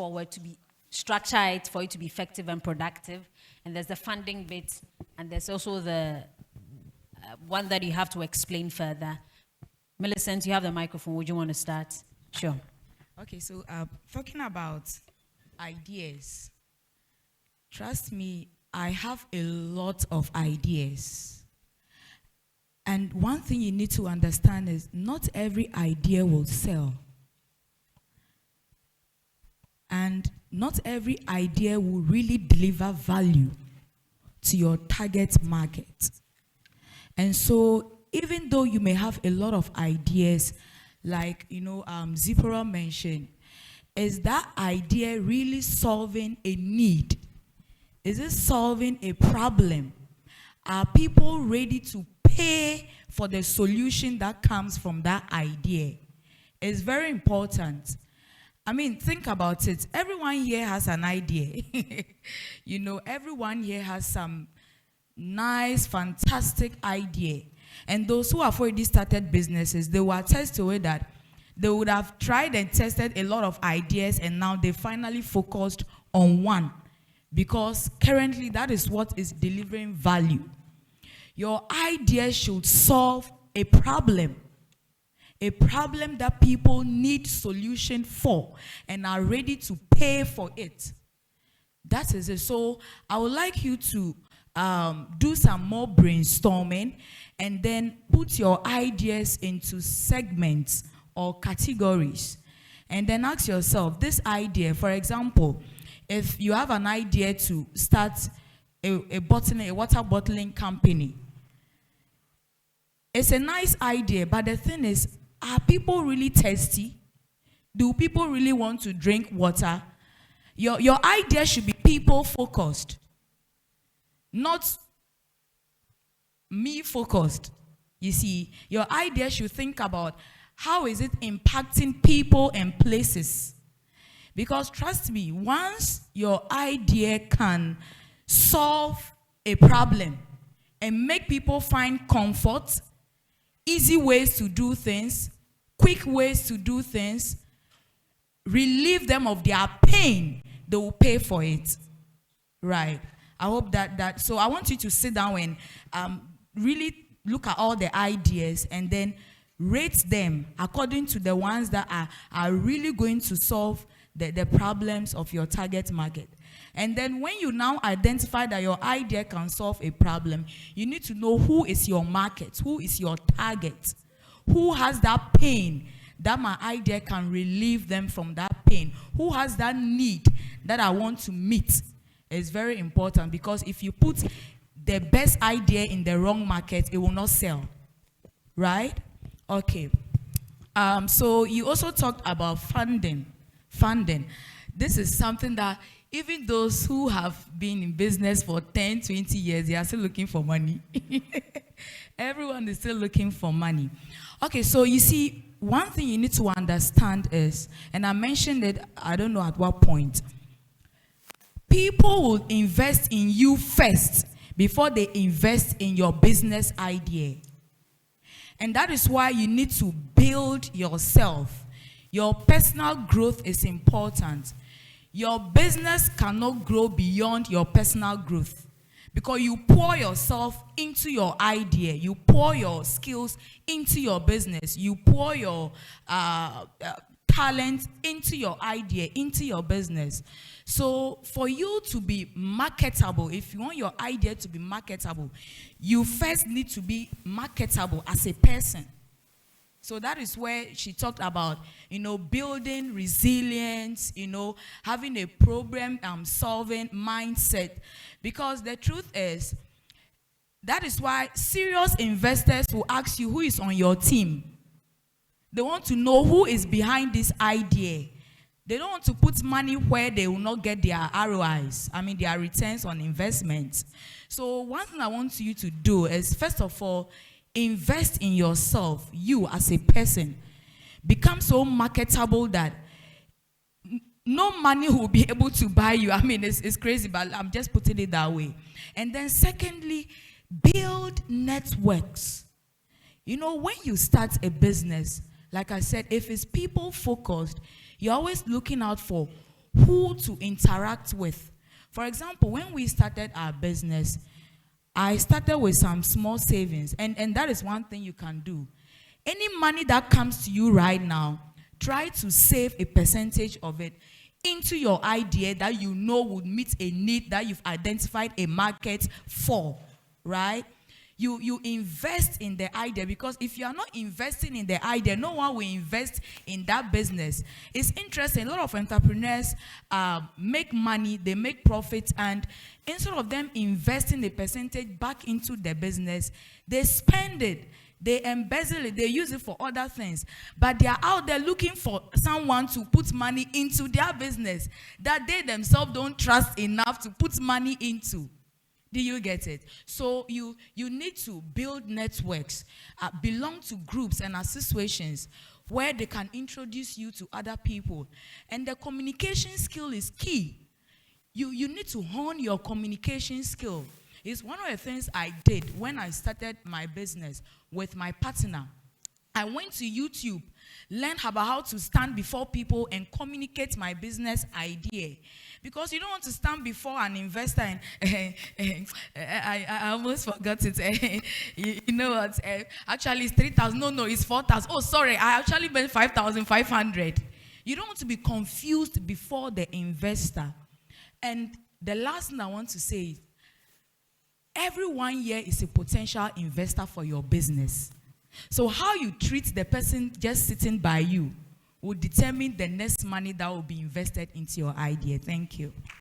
forward, to be structure it for it to be effective and productive. And there's the funding bit, and there's also the one that you have to explain further. Millicent, you have the microphone. Would you want to start? Sure. Okay, so talking about ideas, trust me, I have a lot of ideas. And one thing you need to understand is not every idea will sell. And not every idea will really deliver value to your target market. And so even though you may have a lot of ideas, like, Zipporah mentioned, is that idea really solving a need? Is it solving a problem? Are people ready to pay for the solution that comes from that idea? It's very important. I mean, think about it. Everyone here has an idea. Everyone here has some nice, fantastic idea. And those who have already started businesses, they will attest to it that they would have tried and tested a lot of ideas, and now they finally focused on one, because currently that is what is delivering value. Your idea should solve a problem that people need solution for and are ready to pay for it. That is it. So I would like you to do some more brainstorming and then put your ideas into segments or categories, and then ask yourself, this idea, for example, if you have an idea to start a water bottling company, it's a nice idea, but the thing is, are people really thirsty? Do people really want to drink water? Your idea should be people focused, not me focused. You see, your idea should think about how is it impacting people and places. Because trust me, once your idea can solve a problem and make people find comfort, easy ways to do things, quick ways to do things, relieve them of their pain, they will pay for it. Right. I hope that so I want you to sit down and really look at all the ideas and then rate them according to the ones that are really going to solve the problems of your target market. And then when you now identify that your idea can solve a problem, you need to know who is your market, who is your target, who has that pain that my idea can relieve them from that pain, who has that need that I want to meet. It's very important, because if you put the best idea in the wrong market, it will not sell. Right? Okay. So you also talked about funding. This is something that even those who have been in business for 10, 20 years, they are still looking for money. Everyone is still looking for money. Okay, so you see, one thing you need to understand is, and I mentioned it, I don't know at what point, people will invest in you first before they invest in your business idea. And that is why you need to build yourself. Your personal growth is important. Your business cannot grow beyond your personal growth, because you pour yourself into your idea. You pour your skills into your business. You pour your talent into your idea, into your business. So for you to be marketable, if you want your idea to be marketable, you first need to be marketable as a person. So that is where she talked about, building resilience, having a problem solving mindset. Because the truth is, that is why serious investors will ask you who is on your team. They want to know who is behind this idea. They don't want to put money where they will not get their ROIs, their returns on investment. So one thing I want you to do is, first of all, invest in yourself, you as a person. Become so marketable that no money will be able to buy you. It's crazy, but I'm just putting it that way. And then secondly, build networks. When you start a business, like I said, if it's people focused, you're always looking out for who to interact with. For example, when we started our business, I started with some small savings, and that is one thing you can do. Any money that comes to you right now, try to save a percentage of it into your idea that you know would meet a need that you've identified a market for, right? You invest in the idea, because if you are not investing in the idea, no one will invest in that business. It's interesting. A lot of entrepreneurs make money, they make profits, and instead of them investing a percentage back into the business, they spend it. They embezzle it, they use it for other things. But they are out there looking for someone to put money into their business that they themselves don't trust enough to put money into. Do you get it? So you need to build networks, belong to groups and associations where they can introduce you to other people. And the communication skill is key. You need to hone your communication skill. It's one of the things I did when I started my business with my partner. I went to YouTube, learned about how to stand before people and communicate my business idea. Because you don't want to stand before an investor and I almost forgot it. You know what? Actually, it's 3,000. No, it's 4,000. Oh, sorry, I actually meant 5,500. You don't want to be confused before the investor. And the last thing I want to say is, everyone here is a potential investor for your business. So how you treat the person just sitting by you will determine the next money that will be invested into your idea. Thank you.